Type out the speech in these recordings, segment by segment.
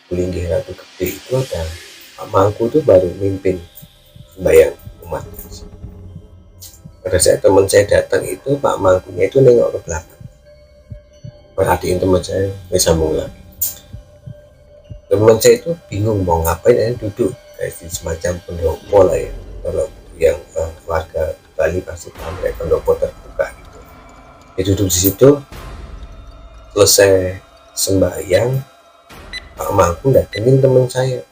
Kulinggi Ratu Gede itu ada Pak Mangku tuh baru mimpin sembahyang umat. Pada saat teman saya datang itu Pak Mangkunya itu nengok ke belakang, perhatiin teman saya, sambung lagi. Teman saya itu bingung mau ngapain, duduk kayak semacam pendopo lah ya. Kalau yang warga Bali pasti paham kayak pendopo terbuka gitu. Dia duduk di situ, selesai sembahyang Pak Mangku datengin teman saya.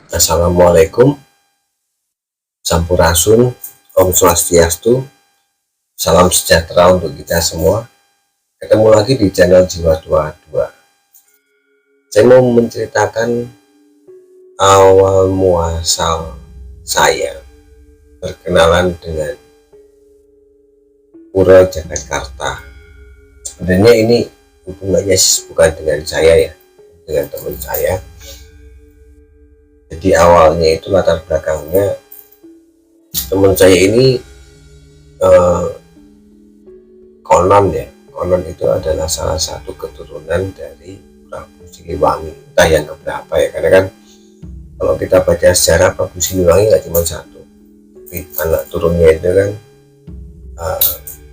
Assalamualaikum, Sampurasun, Om Swastiastu, salam sejahtera untuk kita semua. Ketemu lagi di channel Jiwa 22. Saya mau menceritakan awal muasal saya berkenalan dengan Pura Jakarta. Sebenarnya ini hubungannya bukan dengan saya ya, dengan teman saya. Jadi awalnya itu latar belakangnya teman saya ini konon itu adalah salah satu keturunan dari Prabu Siliwangi, entah yang keberapa ya, karena kan kalau kita baca sejarah Prabu Siliwangi nggak cuma satu, tapi anak turunnya itu kan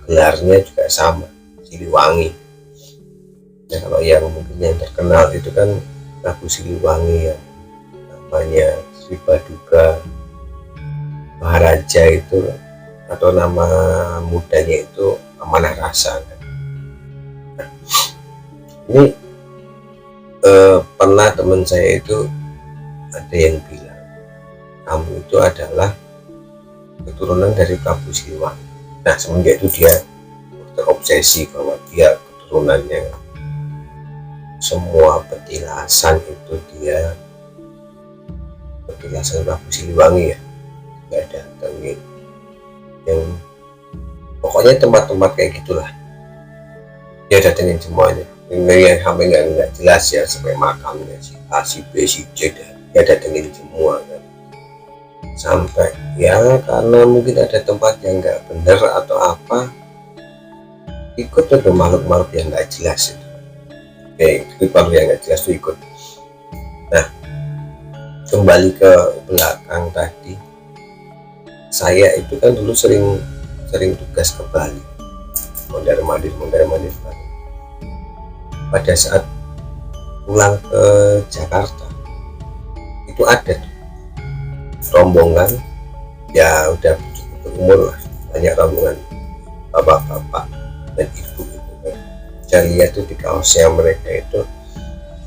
gelarnya juga sama, Siliwangi. Nah kalau yang mungkin yang terkenal itu kan Prabu Siliwangi yang namanya Sri Baduga Maharaja itu, atau nama mudanya itu Amanah Rasa kan. Nah, ini pernah teman saya itu ada yang bilang kamu itu adalah keturunan dari Prabu Siliwangi. Nah semenjak itu dia terobsesi bahwa dia keturunannya semua petilasan itu dia petilasan Prabu Siliwangi ya, nggak datengin yang pokoknya tempat-tempat kayak gitulah dia datengin semuanya. Yang sampai nggak jelas ya, sampai makamnya si A, si B, si C dia datengin semua kan. Sampai ya karena mungkin ada tempat yang nggak benar atau apa, ikut tuh makhluk-makhluk yang nggak jelas itu. Ikut makhluk yang nggak jelas tuh ikut. Nah kembali ke belakang tadi, saya itu kan dulu sering tugas ke Bali, mondar-mandir Bali. Pada saat pulang ke Jakarta itu ada tuh rombongan ya udah cukup berumur lah, banyak rombongan bapak-bapak dan ibu itu kan. Saya lihat tuh di kaosnya mereka itu,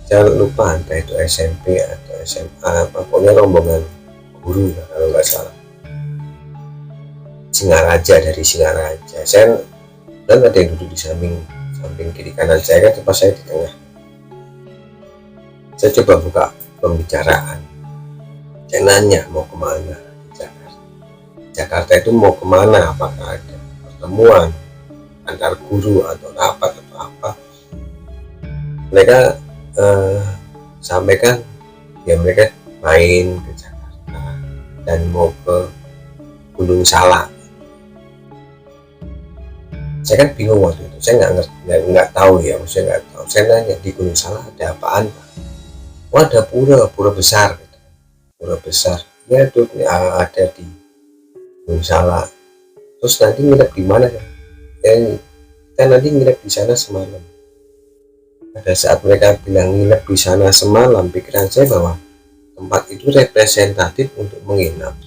jangan lupa entah itu SMP atau SMA, pokoknya rombongan guru lah, kalau nggak salah dari Singaraja. Saya dan ada yang duduk di samping kiri kanan saya kan, tempat saya di tengah. Saya coba buka pembicaraan, saya nanya mau kemana di Jakarta itu mau kemana, apakah ada pertemuan antar guru atau rapat atau apa. Mereka sampaikan ya mereka main ke Jakarta dan mau ke Gunung Salak. Saya kan bingung waktu itu, saya nggak tahu ya, maksudnya nggak tahu. Saya nanya di Gunung Salak ada apaan Pak? Oh ada pura besar gitu. Pura besar ya itu ada di Gunung Salak. Terus nanti nginep di mana kan? Kita nanti nginep di sana semalam. Pada saat mereka bilang nginep di sana semalam, pikiran saya bahwa tempat itu representatif untuk menginap,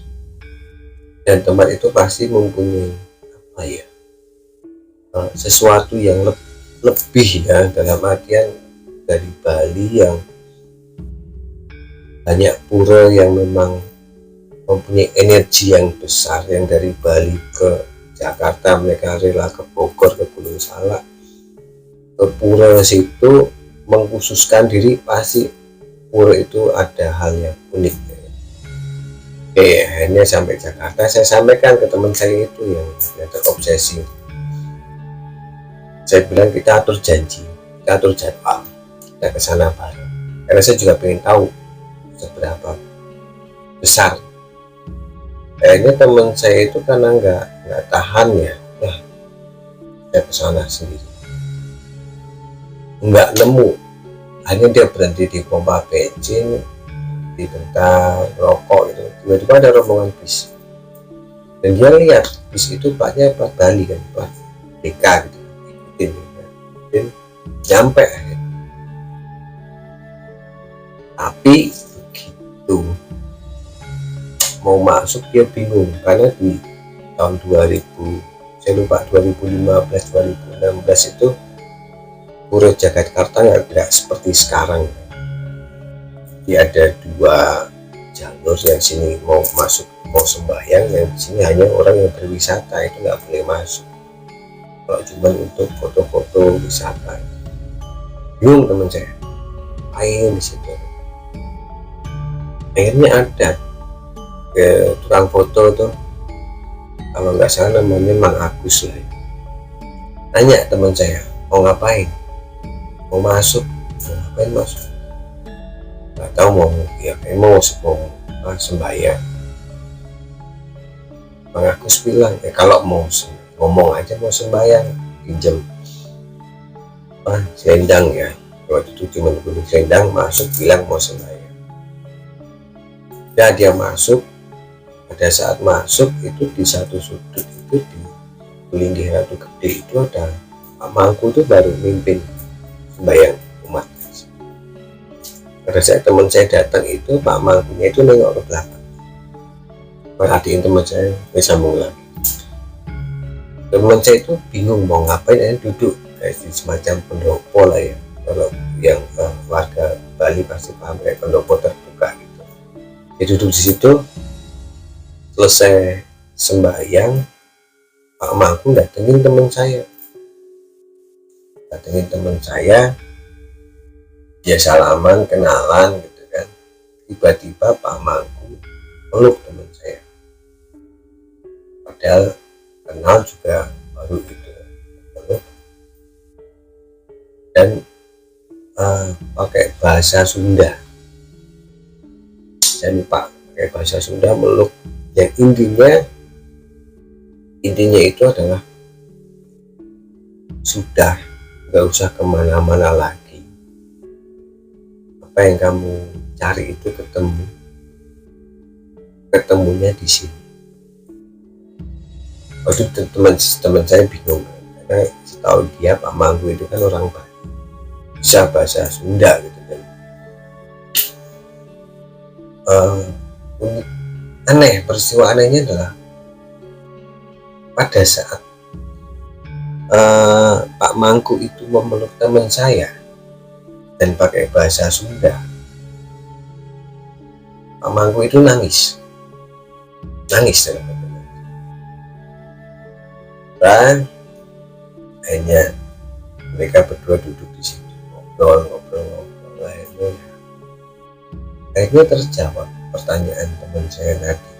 dan tempat itu pasti mempunyai apa ya, sesuatu yang lebih ya, dalam artian dari Bali yang banyak pura yang memang mempunyai energi yang besar, yang dari Bali ke Jakarta mereka rela ke Bogor, ke Gunung Salak, ke pura situ mengkhususkan diri, pasti pura itu ada hal yang unik. Akhirnya sampai Jakarta saya sampaikan ke teman saya itu yang terobsesi. Saya bilang kita atur janji kita atur jadwal, kita ke sana bareng. Karena saya juga pengen tahu seberapa besar. Kayaknya teman saya itu karena nggak tahan ya, nah saya ke sana sendiri, nggak nemu. Hanya dia berhenti di pompa bensin, di bentar rokok gitu. Tiba-tiba ada rombongan bis, dan dia lihat bis itu platnya plat Bali kan, plat BK gitu, ikutin ya. Dan nyampe akhirnya. Tapi begitu mau masuk dia bingung, karena di tahun 2000, saya lupa 2015 2016 itu Pura Jakarta nggak seperti sekarang. Jadi ada dua jalur, yang sini mau masuk mau sembahyang, yang sini hanya orang yang berwisata, itu nggak boleh masuk. Kalau cuma untuk foto-foto wisata. Bingung teman saya, ayo di situ. Akhirnya ada ke tukang foto tuh, kalau nggak salah namanya Mang Agus lah. Tanya teman saya, mau ngapain? Mau masuk? Mau ngapain masuk? Nggak tahu, mau ya kayak mau sembahyang. Mang Agus bilang, kalau mau ngomong aja mau sembahyang, pinjam selendang ya. Waktu itu cuma punya selendang, masuk bilang mau sembahyang. Ya dia masuk. Pada saat masuk itu di satu sudut itu, di Linggih Ratu Gede itu ada Pak Mangku, itu baru mimpin sembahyang umat. Pada saat teman saya datang itu, Pak Mangkunya itu nengok ke belakang. Perhatiin teman saya, sambung lagi. Teman saya itu bingung mau ngapain, duduk kayak semacam pendopo lah ya. Kalau yang warga Bali pasti paham, kayak pendopo terbuka gitu. Dia duduk di situ. Selesai sembahyang, Pak Mangku datengin teman saya. Dia salaman, kenalan gitu kan. Tiba-tiba Pak Mangku peluk teman saya. Padahal kenal juga baru gitu, peluk. Dan pakai bahasa Sunda. Saya lupa, pakai bahasa Sunda meluk. Yang intinya itu adalah sudah nggak usah kemana-mana lagi, apa yang kamu cari itu ketemunya di sini. Waktu itu teman saya bingung, karena setahu dia Pak Mangku itu kan orang Bali, bisa bahasa Sunda gitu kan. Aneh, peristiwa anehnya adalah pada saat Pak Mangku itu memeluk teman saya dan pakai bahasa Sunda, Pak Mangku itu nangis dalam hati. Dan hanya mereka berdua duduk di situ, ngobrol. Akhirnya terjawab pertanyaan teman saya tadi.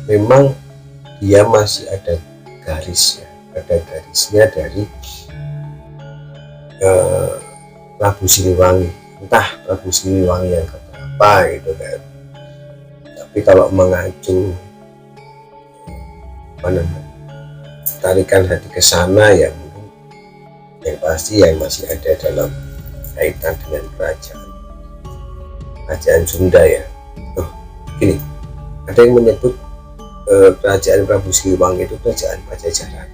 Memang dia masih ada garisnya dari Prabu Siliwangi, entah Prabu Siliwangi yang keberapa gitu kan. Tapi kalau mengacu tarikan hati ke sana, ya mungkin yang pasti yang masih ada dalam kaitan dengan kerajaan Sunda ya. Gini, ada yang menyebut kerajaan Prabu Siliwangi itu kerajaan Pajajaran.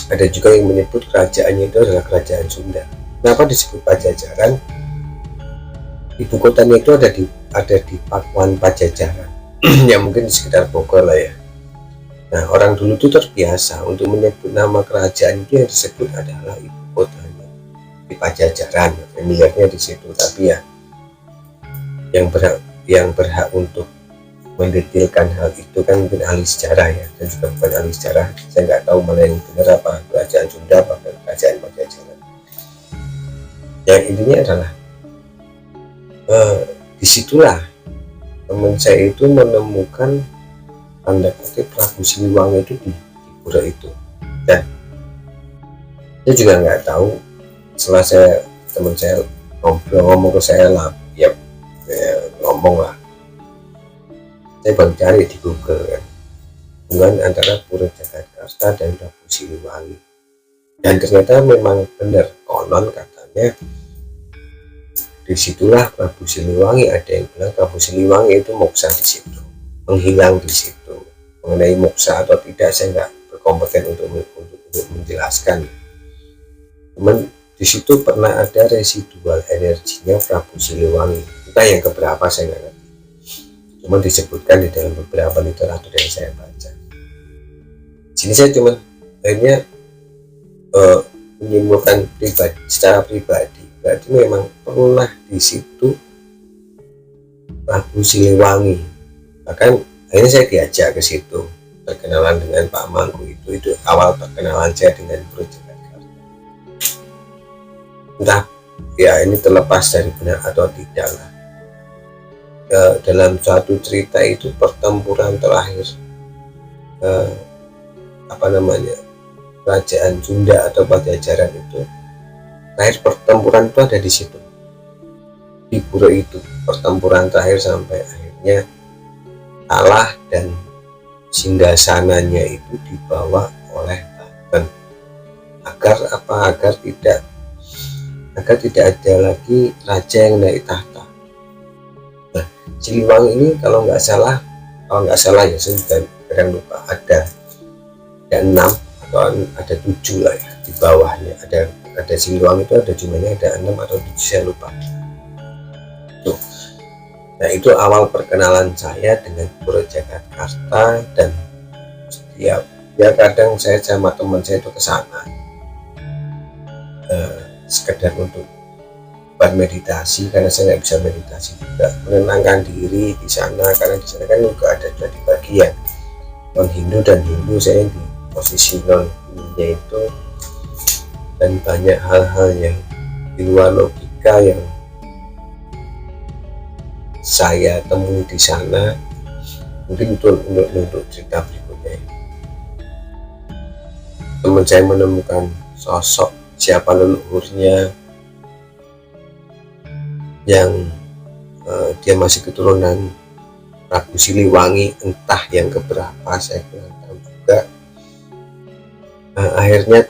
Ada juga yang menyebut kerajaannya itu adalah kerajaan Sunda. Kenapa disebut Pajajaran? Ibu kotanya itu ada di Pakuan Pajajaran ya, mungkin di sekitar Bogor lah ya. Nah, orang dulu itu terbiasa untuk menyebut nama kerajaan itu yang disebut adalah ibu kotanya di Pajajaran, familiarnya di situ. Tapi ya yang berhak untuk mendetailkan hal itu kan mungkin ahli sejarah ya, dan juga bukan ahli sejarah. Saya nggak tahu mana yang benar, apa kerajaan Sunda apa kerajaan Pajajaran. Yang intinya adalah disitulah teman saya itu menemukan tanda kutip Prabu Siliwangi itu di pura itu. Dan Saya juga nggak tahu, setelah teman saya ngomong ke saya lah, ya ngomong lah, saya baru cari di Google kan, hubungan antara Pura Jakarta dan Prabu Siliwangi, dan ternyata memang benar, konon katanya disitulah Prabu Siliwangi. Ada yang bilang Prabu Siliwangi itu moksa di situ, menghilang di situ. Mengenai moksa atau tidak saya nggak berkompeten untuk menjelaskan. Cuman di situ pernah ada residual energinya Prabu Siliwangi, entah yang keberapa saya nggak ngerti. Cuman disebutkan di dalam beberapa literatur yang saya baca. Sini saya cuman akhirnya menyimpulkan secara pribadi, berarti memang pernah di situ Prabu Siliwangi. Bahkan akhirnya saya diajak ke situ, perkenalan dengan Pak Mangku. Itu awal perkenalan saya dengan Pura Jakarta. Entah ya ini terlepas dari benar atau tidak lah, dalam suatu cerita itu pertempuran terakhir kerajaan Sunda atau Pajajaran itu, terakhir pertempuran itu ada di situ, di pura itu, pertempuran terakhir sampai akhirnya kalah dan singgasananya itu dibawa oleh Banten, agar tidak ada lagi raja yang naik tahta. Nah, Siliwangi ini kalau nggak salah ya, saya juga kadang lupa, ada 6 atau ada 7 lah ya, di bawahnya ada Siliwangi itu ada jumlahnya ada 6 atau 7, saya lupa. Tuh. Nah, itu awal perkenalan saya dengan Pura Jakarta. Dan setiap ya kadang saya sama teman saya itu ke sana sekedar untuk bermeditasi, karena saya nggak bisa meditasi juga, menenangkan diri di sana, karena di sana kan juga ada dua bagian, non Hindu dan Hindu. Saya di posisi non Hindunya itu, dan banyak hal-hal yang di luar logika yang saya temui di sana. Mungkin untuk cerita berikutnya, teman saya menemukan sosok siapa leluhurnya yang dia masih keturunan Prabu Siliwangi, entah yang keberapa saya kurang tahu juga. Akhirnya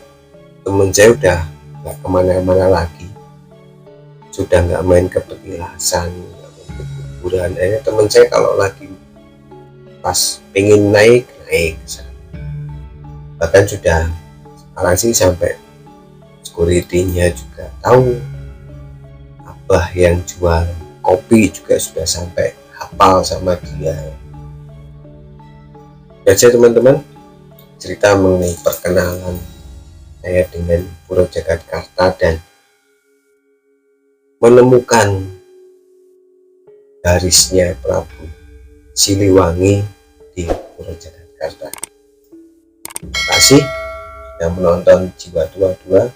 teman saya udah nggak kemana-mana lagi, sudah nggak main ke petilasan, nggak main ke kuburan. Akhirnya teman saya kalau lagi pas pengen naik bahkan sudah sekarang sih sampai security-nya juga tahu, abah yang jual kopi juga sudah sampai hafal sama dia. Jadi teman-teman, cerita mengenai perkenalan saya dengan Pura Jakarta dan menemukan garisnya Prabu Siliwangi di Pura Jakarta. Terima kasih sudah menonton Jiwa 22.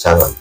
Salam.